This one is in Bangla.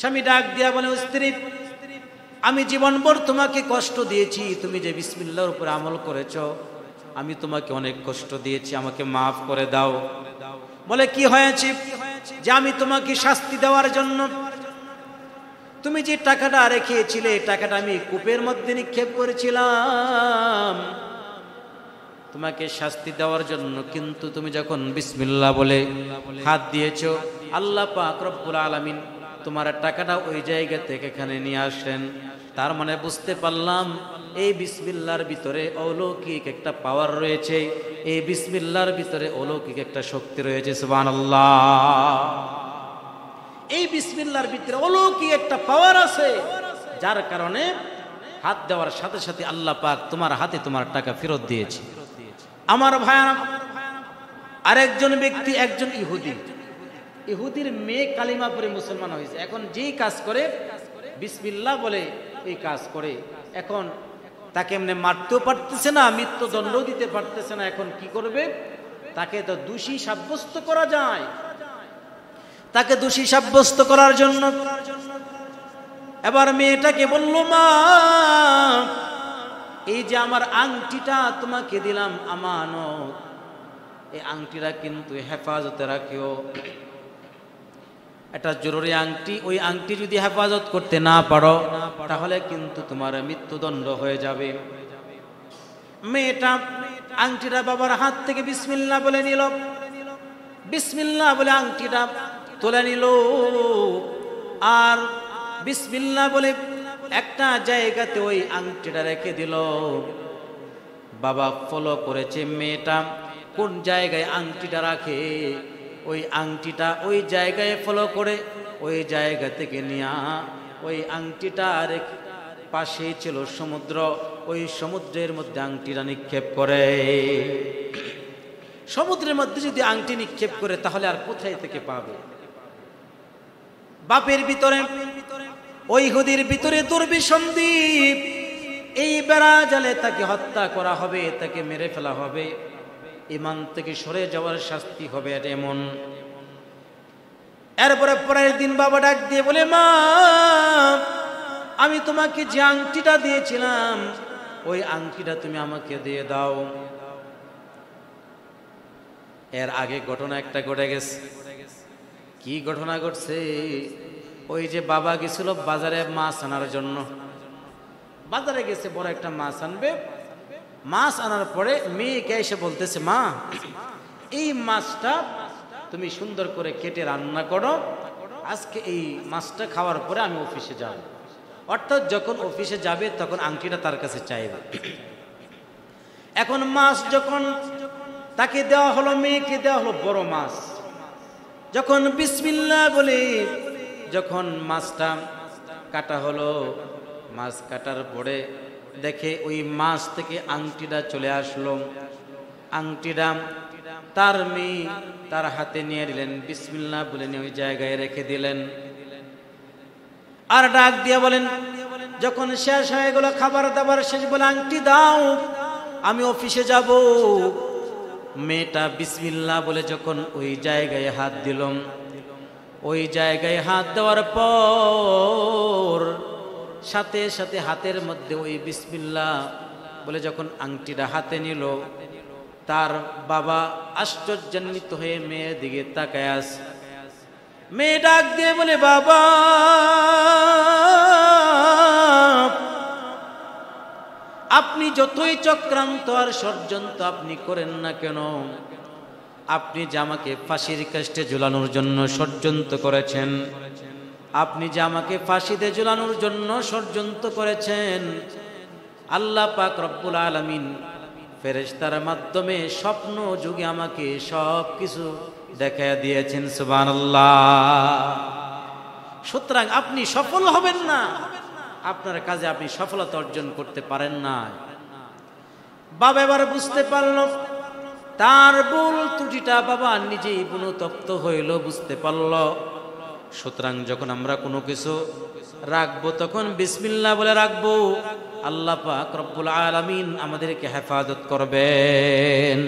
স্বামী ডাক দিয়া বলে, স্ত্রী, আমি জীবনভর তোমাকে কষ্ট দিয়েছি, তুমি যে বিসমিল্লাহর উপর আমল করেছো, আমি তোমাকে অনেক কষ্ট দিয়েছি, আমাকে মাফ করে দাও। বলে, কি হয়েছে? যে আমি তোমাকে শাস্তি দেওয়ার জন্য তুমি যে টাকাটা রেখেছিলে, টাকাটা আমি কূপের মধ্যে নিক্ষেপ করেছিলাম তোমাকে শাস্তি দেওয়ার জন্য। কিন্তু তুমি যখন বিসমিল্লাহ বলে হাত দিয়েছো, আল্লাহ পাক রব্বুল আলামিন তোমার টাকাটা ওই জায়গা থেকে এখানে নিয়ে আসলেন। তার মানে বুঝতে পারলাম এই বিসমিল্লাহর ভিতরে অলৌকিক একটা পাওয়ার রয়েছে, এই বিসমিল্লাহর ভিতরে অলৌকিক একটা শক্তি রয়েছে। সুবহানাল্লাহ। এই বিসমিল্লাহর ভিতরে অলৌকিক একটা পাওয়ার আছে, যার কারণে হাত দেওয়ার সাথে সাথে আল্লাহ পাক তোমার হাতে তোমার টাকা ফেরত দিয়েছে। আমার ভাইরা, আরেকজন ব্যক্তি, একজন ইহুদির মেয়ে কালিমা পড়ে মুসলমান হয়েছে। এখন যেই কাজ করে বিসমিল্লাহ বলে এই কাজ করে, এখন তাকে এমনি মারতেও পারতেছে না, মৃত্যুদণ্ডও দিতে পারতেছে না। এখন কি করবে? তাকে তো দোষী সাব্যস্ত করা যায়। তাকে দোষী সাব্যস্ত করার জন্য এবার মেয়েটাকে বলল, মা, এই যে আমার আংটিটা তোমাকে দিলাম আমানত, এই আংটিটা কিন্তু হেফাজতে রাখিও। এটা জরুরি আংটি, ওই আংটি যদি হেফাজত করতে না পারো তাহলে কিন্তু তোমার মৃত্যুদণ্ড হয়ে যাবে। মেয়েটা আংটিটা বাবার হাত থেকে বিসমিল্লাহ বলে নিল, বিসমিল্লাহ বলে আংটিটা তুলে নিল, আর বিসমিল্লাহ বলে একটা জায়গাতে ওই আংটিটা রেখে দিল। বাবা ফলো করেছে মেয়েটা কোন জায়গায় আংটিটা রাখে, ওই আংটিটা ওই জায়গায় ফলো করে ওই জায়গা থেকে নিয়ে ওই আংটিটা পাশেই ছিল সমুদ্র, ওই সমুদ্রের মধ্যে আংটিটা নিক্ষেপ করে। সমুদ্রের মধ্যে যদি আংটি নিক্ষেপ করে তাহলে আর কোথায় থেকে পাবে? বাপের ভিতরে, ওই ইহুদির ভিতরে দুর্বিসন্ধি, এই বেড়া জালে তাকে হত্যা করা হবে, তাকে মেরে ফেলা হবে, ঈমান থেকে সরে যাওয়ার শাস্তি হবে, এটা এমন। এরপরে পরের দিন বাবা ডাক দিয়ে বলে, মা, আমি তোমাকে যে আংটিটা দিয়েছিলাম ওই আংটিটা তুমি আমাকে দিয়ে দাও। এর আগে ঘটনা একটা ঘটে গেছে। কি ঘটনা ঘটছে? ওই যে বাবা গেছিল বাজারে মাছ আনার জন্য, বাজারে গেছে, বড় একটা মাছ আনবে। মাছ আনার পরে মেয়েকে এসে বলতেছে, মা, এই মাছটা তুমি সুন্দর করে কেটে রান্না করো, আজকে এই মাছটা খাওয়ার পরে আমি অফিসে যাব। অর্থাৎ যখন অফিসে যাবে তখন আংটিটা তার কাছে চাইবে। এখন মাছ যখন তাকে দেওয়া হলো, মেয়েকে দেওয়া হলো বড় মাছ, যখন বিসমিল্লাহ বলে যখন মাছটা কাটা হলো, মাছ কাটার পরে দেখে ওই মাছ থেকে আংটিটা চলে আসলো। আংটিটা তার মেয়ে তার হাতে নিয়ে দিলেন, বিসমিল্লাহ বলে নিয়ে ওই জায়গায় রেখে দিলেন। আর ডাক দিয়ে বলেন, যখন শেষ হয়ে গেল খাবার দাবার শেষ, বলে আংটি দাও, আমি অফিসে যাব। মেয়েটা বিসমিল্লাহ বলে যখন ওই জায়গায় হাত দিলাম, ওই জায়গায় হাত দেওয়ার পর সাথে সাথে হাতের মধ্যে ওই বিসমিল্লাহ বলে যখন আংটিটা হাতে নিল, তার বাবা আশ্চর্যান্বিত হয়ে মেয়ের দিকে তাকায় আছে। মেয়ে ডাক দিয়ে বলে, বাবা, আপনি যতই চক্রান্ত আর ষড়যন্ত্র আপনি করেন না কেন, আপনি যে আমাকে ফাঁসির কাস্টে ঝুলানোর জন্য ষড়যন্ত্র করেছেন, আপনি যে আমাকে ফাঁসিতে ঝুলানোর জন্য ষড়যন্ত্র করেছেন, আল্লাহ পাক রব্বুল আলামিন ফেরেশতার মাধ্যমে স্বপ্ন যুগে আমাকে সব কিছু দেখায়া দিয়েছেন। সুবহানাল্লাহ। সুতরাং আপনি সফল হবেন না, আপনার কাজে আপনি সফলতা অর্জন করতে পারেন না। বাবা এবার বুঝতে পারল তার ভুল ত্রুটিটা, বাবা নিজেই অনুতপ্ত হইল, বুঝতে পারল। সুতরাং যখন আমরা কোনো কিছু রাখবো তখন বিসমিল্লাহ বলে রাখবো, আল্লাহ পাক রব্বুল আলামিন আমাদেরকে হেফাজত করবেন।